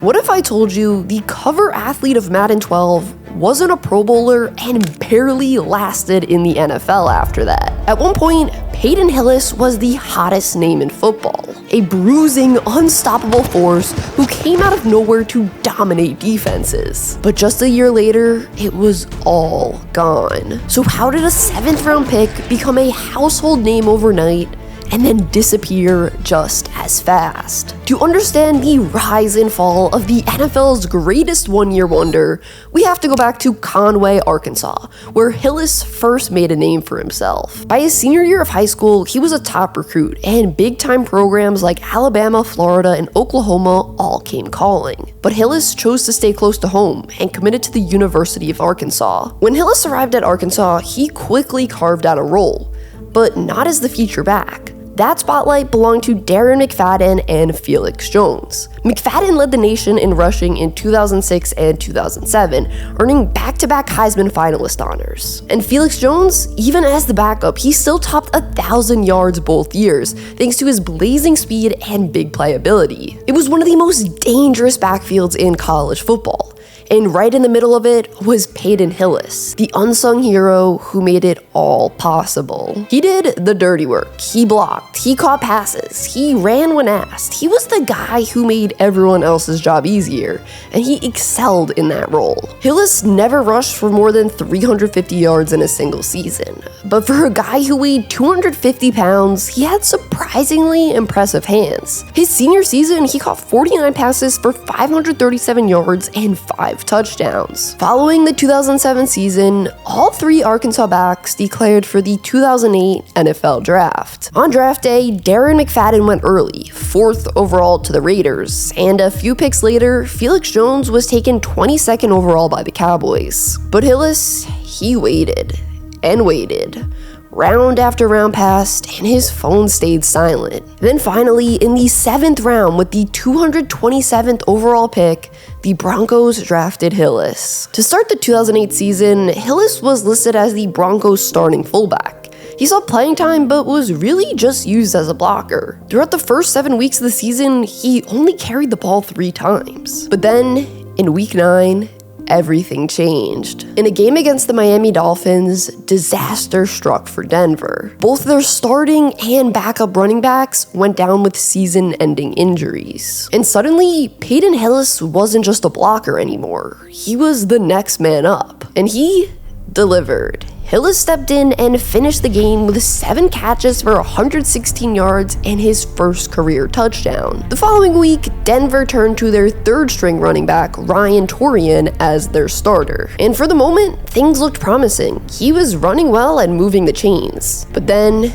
What if I told you the cover athlete of Madden 12 wasn't a Pro Bowler and barely lasted in the NFL after that? At one point, Peyton Hillis was the hottest name in football, a bruising, unstoppable force who came out of nowhere to dominate defenses. But just a year later, it was all gone. So how did a 7th round pick become a household name overnight and then disappear just as fast? To understand the rise and fall of the NFL's greatest one-year wonder, we have to go back to Conway, Arkansas, where Hillis first made a name for himself. By his senior year of high school, he was a top recruit, and big-time programs like Alabama, Florida, and Oklahoma all came calling. But Hillis chose to stay close to home and committed to the University of Arkansas. When Hillis arrived at Arkansas, he quickly carved out a role, but not as the feature back. That spotlight belonged to Darren McFadden and Felix Jones. McFadden led the nation in rushing in 2006 and 2007, earning back-to-back Heisman finalist honors. And Felix Jones, even as the backup, he still topped 1,000 yards both years, thanks to his blazing speed and big playability. It was one of the most dangerous backfields in college football. And right in the middle of it was Peyton Hillis, the unsung hero who made it all possible. He did the dirty work. He blocked, he caught passes, he ran when asked. He was the guy who made everyone else's job easier, and he excelled in that role. Hillis never rushed for more than 350 yards in a single season, but for a guy who weighed 250 pounds, he had surprisingly impressive hands. His senior season, he caught 49 passes for 537 yards and 5 touchdowns. Following the 2007 season, all 3 Arkansas backs declared for the 2008 NFL Draft. On draft day, Darren McFadden went early, 4th overall to the Raiders, and a few picks later, Felix Jones was taken 22nd overall by the Cowboys. But Hillis, he waited and waited. Round after round passed, and his phone stayed silent. Then finally, in the 7th round with the 227th overall pick, the Broncos drafted Hillis. To start the 2008 season, Hillis was listed as the Broncos' starting fullback. He saw playing time, but was really just used as a blocker. Throughout the first 7 weeks of the season, he only carried the ball 3 times. But then, in week 9, everything changed. In a game against the Miami Dolphins, disaster struck for Denver. Both their starting and backup running backs went down with season-ending injuries. And suddenly, Peyton Hillis wasn't just a blocker anymore. He was the next man up. And he delivered. Hillis stepped in and finished the game with 7 catches for 116 yards and his first career touchdown. The following week, Denver turned to their 3rd-string running back, Ryan Torian, as their starter. And for the moment, things looked promising. He was running well and moving the chains. But then,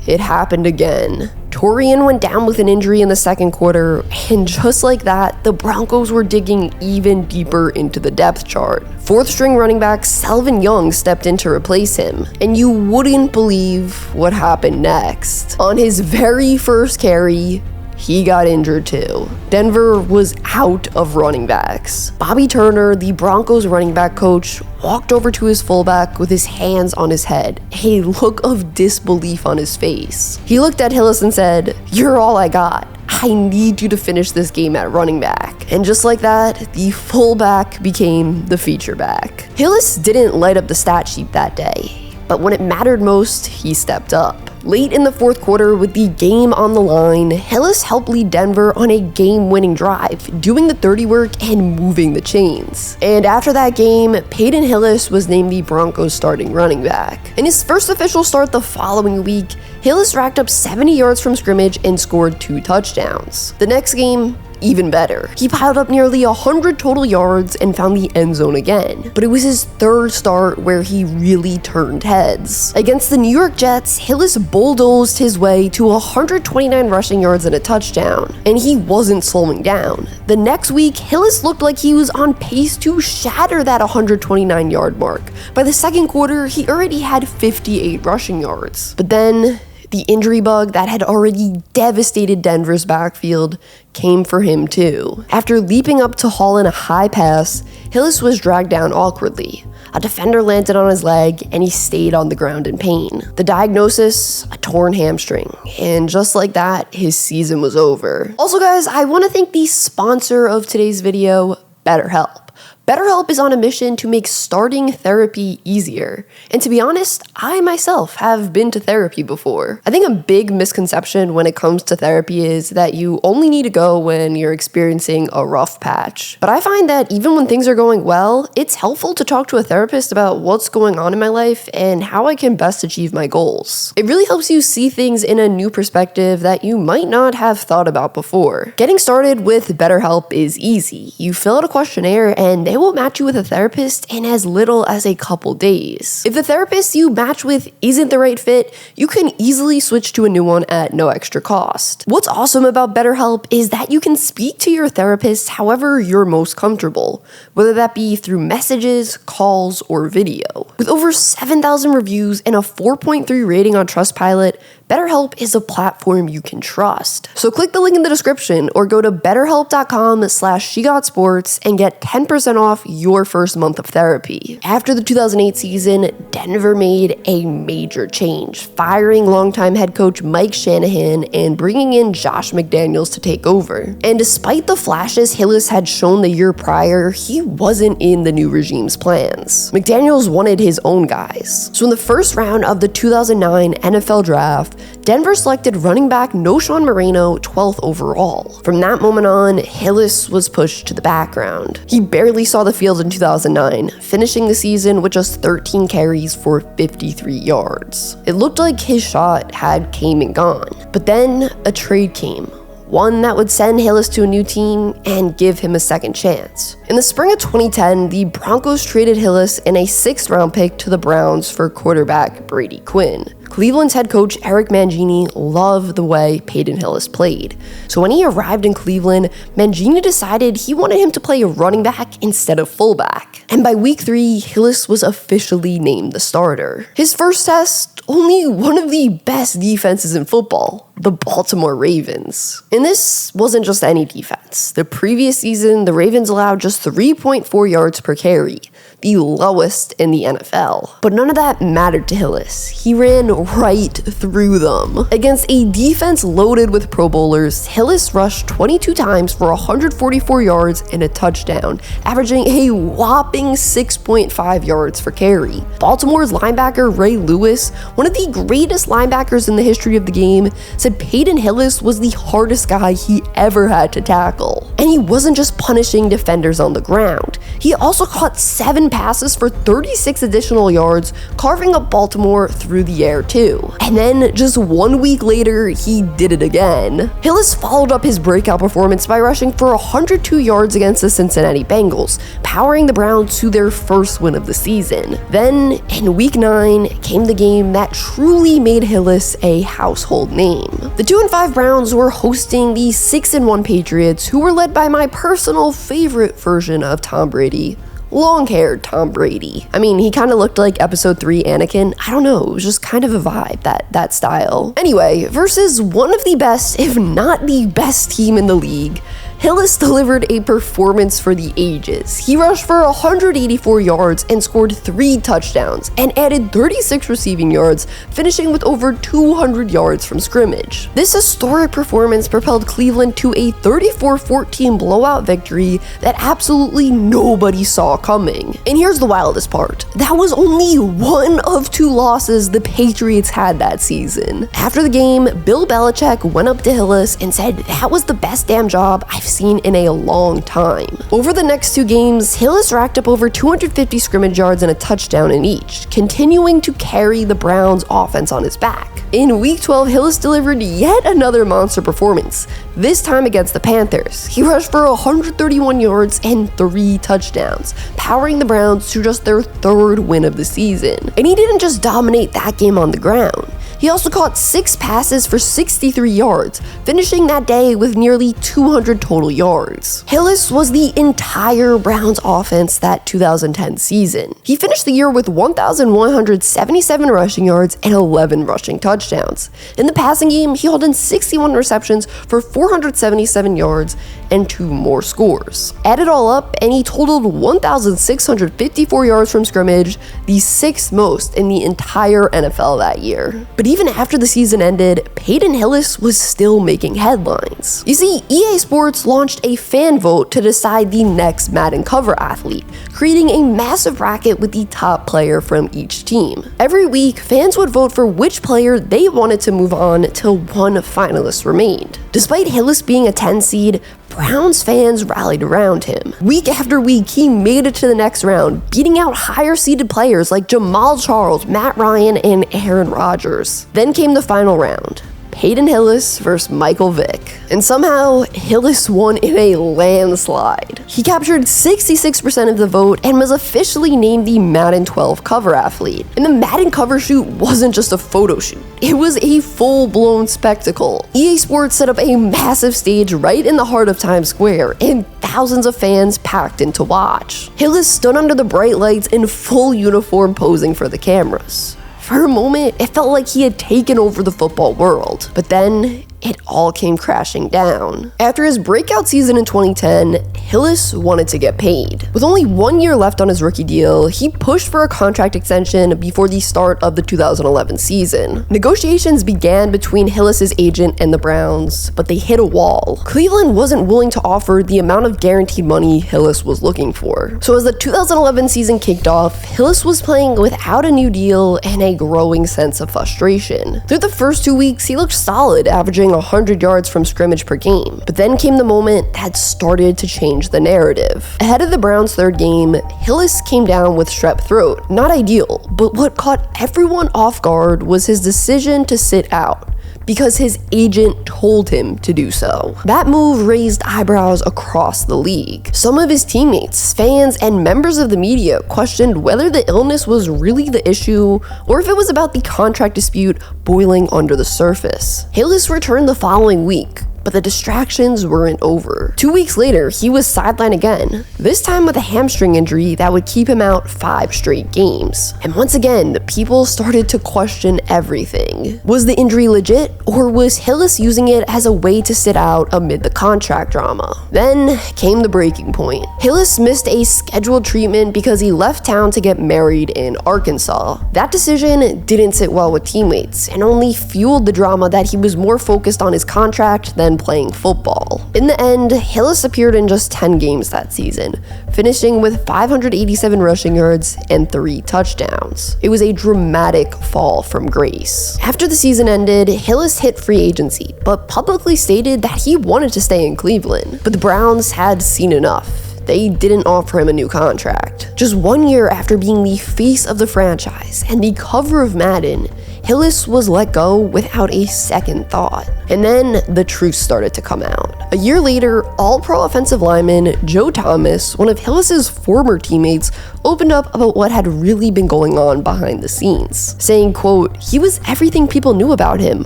it happened again. Torian went down with an injury in the 2nd quarter, and just like that, the Broncos were digging even deeper into the depth chart. 4th-string running back Selvin Young stepped in to replace him, and you wouldn't believe what happened next. On his very first carry, he got injured too. Denver was out of running backs. Bobby Turner, the Broncos running back coach, walked over to his fullback with his hands on his head, a look of disbelief on his face. He looked at Hillis and said, "You're all I got. I need you to finish this game at running back." And just like that, the fullback became the feature back. Hillis didn't light up the stat sheet that day, but when it mattered most, he stepped up. Late in the 4th quarter, with the game on the line, Hillis helped lead Denver on a game-winning drive, doing the dirty work and moving the chains. And after that game, Peyton Hillis was named the Broncos' starting running back. In his first official start the following week, Hillis racked up 70 yards from scrimmage and scored 2 touchdowns. The next game, even better. He piled up nearly 100 total yards and found the end zone again. But it was his 3rd start where he really turned heads. Against the New York Jets, Hillis bulldozed his way to 129 rushing yards and a touchdown. And he wasn't slowing down. The next week, Hillis looked like he was on pace to shatter that 129-yard mark. By the 2nd quarter, he already had 58 rushing yards. But then, The injury bug that had already devastated Denver's backfield came for him too. After leaping up to haul in a high pass, Hillis was dragged down awkwardly. A defender landed on his leg, and he stayed on the ground in pain. The diagnosis, a torn hamstring. And just like that, his season was over. Also guys, I want to thank the sponsor of today's video, BetterHelp. BetterHelp is on a mission to make starting therapy easier. And to be honest, I myself have been to therapy before. I think a big misconception when it comes to therapy is that you only need to go when you're experiencing a rough patch. But I find that even when things are going well, it's helpful to talk to a therapist about what's going on in my life and how I can best achieve my goals. It really helps you see things in a new perspective that you might not have thought about before. Getting started with BetterHelp is easy. You fill out a questionnaire and they will match you with a therapist in as little as a couple days. If the therapist you match with isn't the right fit, you can easily switch to a new one at no extra cost. What's awesome about BetterHelp is that you can speak to your therapist however you're most comfortable, whether that be through messages, calls, or video. With over 7,000 reviews and a 4.3 rating on Trustpilot, BetterHelp is a platform you can trust. So click the link in the description or go to betterhelp.com/SheGotSports and get 10% off your first month of therapy. After the 2008 season, Denver made a major change, firing longtime head coach Mike Shanahan and bringing in Josh McDaniels to take over. And despite the flashes Hillis had shown the year prior, he wasn't in the new regime's plans. McDaniels wanted his own guys. So in the first round of the 2009 NFL Draft, Denver selected running back Knowshon Moreno 12th overall. From that moment on, Hillis was pushed to the background. He barely saw the field in 2009, finishing the season with just 13 carries for 53 yards. It looked like his shot had came and gone. But then a trade came. One that would send Hillis to a new team and give him a second chance. In the spring of 2010, the Broncos traded Hillis in a 6th-round pick to the Browns for quarterback Brady Quinn. Cleveland's head coach Eric Mangini loved the way Peyton Hillis played. So when he arrived in Cleveland, Mangini decided he wanted him to play running back instead of fullback. And by week 3, Hillis was officially named the starter. His first test, only one of the best defenses in football, the Baltimore Ravens. And this wasn't just any defense. The previous season, the Ravens allowed just 3.4 yards per carry, the lowest in the NFL. But none of that mattered to Hillis. He ran right through them. Against a defense loaded with Pro Bowlers, Hillis rushed 22 times for 144 yards and a touchdown, averaging a whopping 6.5 yards per carry. Baltimore's linebacker Ray Lewis, one of the greatest linebackers in the history of the game, said Peyton Hillis was the hardest guy he ever had to tackle. And he wasn't just punishing defenders on the ground. He also caught 7 passes for 36 additional yards, carving up Baltimore through the air too. And then just 1 week later, he did it again. Hillis followed up his breakout performance by rushing for 102 yards against the Cincinnati Bengals, powering the Browns to their first win of the season. Then, in week 9, came the game that truly made Hillis a household name. The 2-5 Browns were hosting the 6-1 Patriots, who were led by my personal favorite version of Tom Brady, long-haired Tom Brady. I mean, he kind of looked like episode 3 Anakin. I don't know, it was just kind of a vibe, that style. Anyway, versus one of the best, if not the best team in the league, Hillis delivered a performance for the ages. He rushed for 184 yards and scored 3 touchdowns and added 36 receiving yards, finishing with over 200 yards from scrimmage. This historic performance propelled Cleveland to a 34-14 blowout victory that absolutely nobody saw coming. And here's the wildest part. That was only one of 2 losses the Patriots had that season. After the game, Bill Belichick went up to Hillis and said that was the best damn job I've seen in a long time. Over the next 2 games, Hillis racked up over 250 scrimmage yards and a touchdown in each, continuing to carry the Browns offense on his back. In week 12, Hillis delivered yet another monster performance, this time against the Panthers. He rushed for 131 yards and 3 touchdowns, powering the Browns to just their 3rd win of the season. And he didn't just dominate that game on the ground. He also caught 6 passes for 63 yards, finishing that day with nearly 200 total yards. Hillis was the entire Browns offense that 2010 season. He finished the year with 1,177 rushing yards and 11 rushing touchdowns. In the passing game, he hauled in 61 receptions for 477 yards and 2 more scores. Add it all up, and he totaled 1,654 yards from scrimmage, the 6th most in the entire NFL that year. But even after the season ended, Peyton Hillis was still making headlines. You see, EA Sports launched a fan vote to decide the next Madden cover athlete, creating a massive bracket with the top player from each team. Every week, fans would vote for which player they wanted to move on till one finalist remained. Despite Hillis being a 10 seed, Browns fans rallied around him. Week after week, he made it to the next round, beating out higher-seeded players like Jamal Charles, Matt Ryan, and Aaron Rodgers. Then came the final round. Peyton Hillis versus Michael Vick. And somehow, Hillis won in a landslide. He captured 66% of the vote and was officially named the Madden 12 cover athlete. And the Madden cover shoot wasn't just a photo shoot. It was a full-blown spectacle. EA Sports set up a massive stage right in the heart of Times Square, and thousands of fans packed in to watch. Hillis stood under the bright lights in full uniform posing for the cameras. For a moment, it felt like he had taken over the football world, but then it all came crashing down. After his breakout season in 2010, Hillis wanted to get paid. With only 1 year left on his rookie deal, he pushed for a contract extension before the start of the 2011 season. Negotiations began between Hillis's agent and the Browns, but they hit a wall. Cleveland wasn't willing to offer the amount of guaranteed money Hillis was looking for. So as the 2011 season kicked off, Hillis was playing without a new deal and a growing sense of frustration. Through the first 2 weeks, he looked solid, averaging 100 yards from scrimmage per game. But then came the moment that started to change the narrative. Ahead of the Browns' third game, Hillis came down with strep throat. Not ideal, but what caught everyone off guard was his decision to sit out, because his agent told him to do so. That move raised eyebrows across the league. Some of his teammates, fans, and members of the media questioned whether the illness was really the issue or if it was about the contract dispute boiling under the surface. Hillis returned the following week, but the distractions weren't over. 2 weeks later, he was sidelined again, this time with a hamstring injury that would keep him out 5 straight games. And once again, the people started to question everything. Was the injury legit, or was Hillis using it as a way to sit out amid the contract drama? Then came the breaking point. Hillis missed a scheduled treatment because he left town to get married in Arkansas. That decision didn't sit well with teammates, and only fueled the drama that he was more focused on his contract than playing football. In the end, Hillis appeared in just 10 games that season, finishing with 587 rushing yards and 3 touchdowns. It was a dramatic fall from grace. After the season ended, Hillis hit free agency, but publicly stated that he wanted to stay in Cleveland. But the Browns had seen enough. They didn't offer him a new contract. Just 1 year after being the face of the franchise and the cover of Madden, Hillis was let go without a second thought. And then the truth started to come out. A year later, All-Pro offensive lineman Joe Thomas, one of Hillis's former teammates, opened up about what had really been going on behind the scenes, saying, quote, "He was everything people knew about him.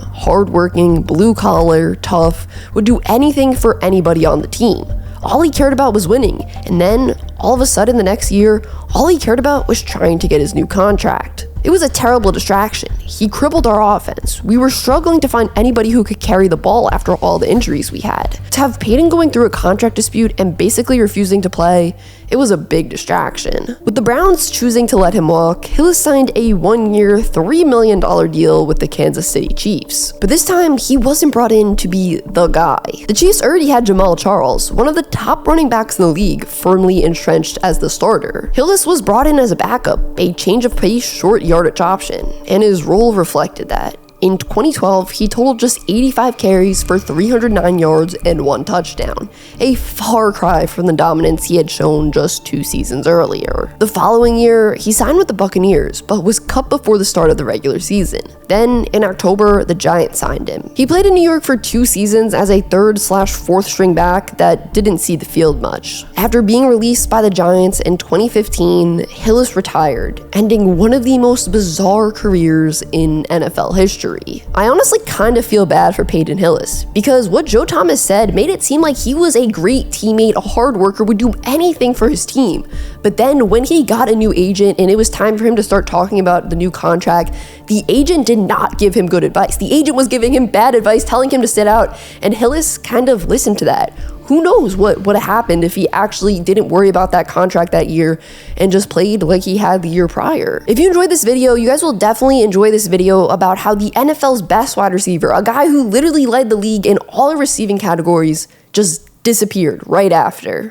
Hardworking, blue-collar, tough, would do anything for anybody on the team. All he cared about was winning, and then, all of a sudden the next year, all he cared about was trying to get his new contract. It was a terrible distraction. He crippled our offense. We were struggling to find anybody who could carry the ball after all the injuries we had. To have Peyton going through a contract dispute and basically refusing to play, it was a big distraction." With the Browns choosing to let him walk, Hillis signed a 1-year, $3 million deal with the Kansas City Chiefs. But this time, he wasn't brought in to be the guy. The Chiefs already had Jamal Charles, one of the top running backs in the league, firmly entrenched as the starter. Hillis was brought in as a backup, a change of pace, short yardage option, and his role reflected that. In 2012, he totaled just 85 carries for 309 yards and 1 touchdown, a far cry from the dominance he had shown just 2 seasons earlier. The following year, he signed with the Buccaneers, but was cut before the start of the regular season. Then, in October, the Giants signed him. He played in New York for 2 seasons as a 3rd/4th string back that didn't see the field much. After being released by the Giants in 2015, Hillis retired, ending one of the most bizarre careers in NFL history. trajectory. I honestly kind of feel bad for Peyton Hillis, because what Joe Thomas said made it seem like he was a great teammate, a hard worker, would do anything for his team. But then when he got a new agent and it was time for him to start talking about the new contract, the agent did not give him good advice. The agent was giving him bad advice, telling him to sit out, and Hillis kind of listened to that. Who knows what would have happened if he actually didn't worry about that contract that year and just played like he had the year prior. If you enjoyed this video, you guys will definitely enjoy this video about how the NFL's best wide receiver, a guy who literally led the league in all receiving categories, just disappeared right after.